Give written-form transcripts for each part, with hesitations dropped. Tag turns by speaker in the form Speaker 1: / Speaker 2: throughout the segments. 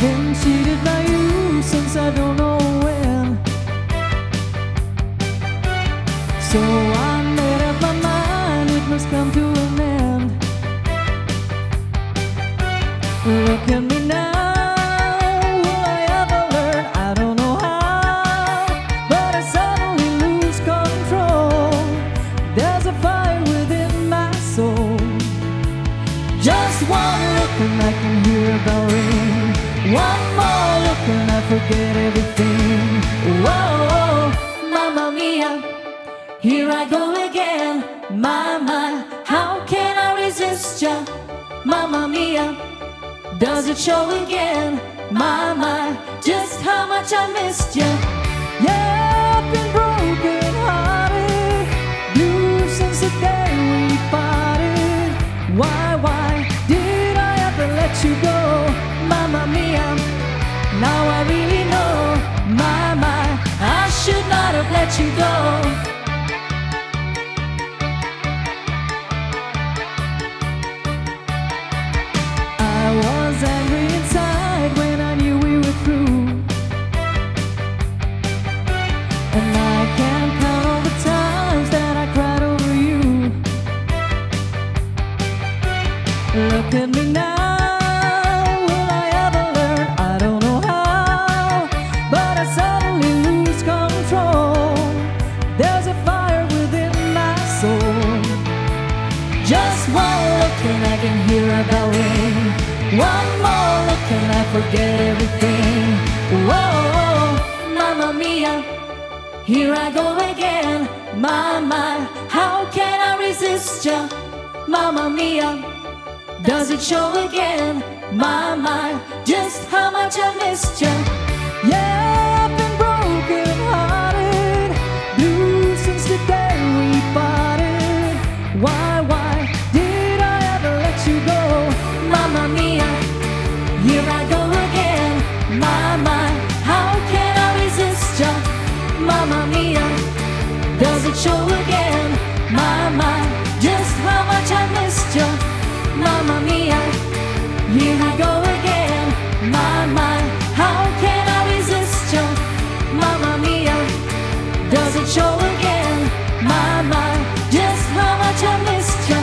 Speaker 1: been cheated by you since I don't know when. So I made up my mind, it must come to an end. Look at me now, will I ever learn? I don't know how, but I suddenly lose control. There's a fire within my soul. Just one look and I can hear a bell ring. One more look and I forget everything. Whoa, mamma mia, here I go again. My, how can I resist ya? Mamma mia, does it show again? My, just how much I missed ya. Yeah, I've been broken hearted, blue since the day we parted. Why did I ever let you go? Mamma mia, now I really know. My, I should not have let you go. I was angry inside when I knew we were through, and I can't count all the times that I cried over you. Look at me now, will I ever learn? I don't know how, but I suddenly lose control. There's a fire within my soul. Just one look and I can hear a bell ring. One more look and I forget everything. Whoa, mamma mia, here I go again. My, how can I resist ya? Mamma mia, does it show again? My, just how much I missed ya. Yeah, I've been broken hearted, blue since the day we parted. Why did I ever let you go? Mamma mia, here I go again. My, how can I resist ya? Mamma mia, does it show again? My, just how much I missed ya. Mamma mia, here I go again. My, how can I resist ya? Mamma mia, does it show again? My, just how much I missed ya.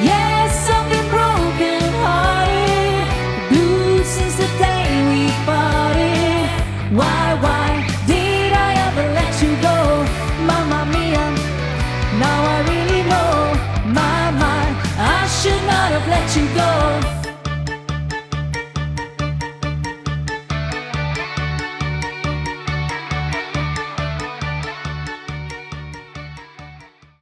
Speaker 1: Yes, I've been broken hearted, blue since the day we parted. Why did I ever let you go? Mamma mia, now I really know. My, I should not have let you go.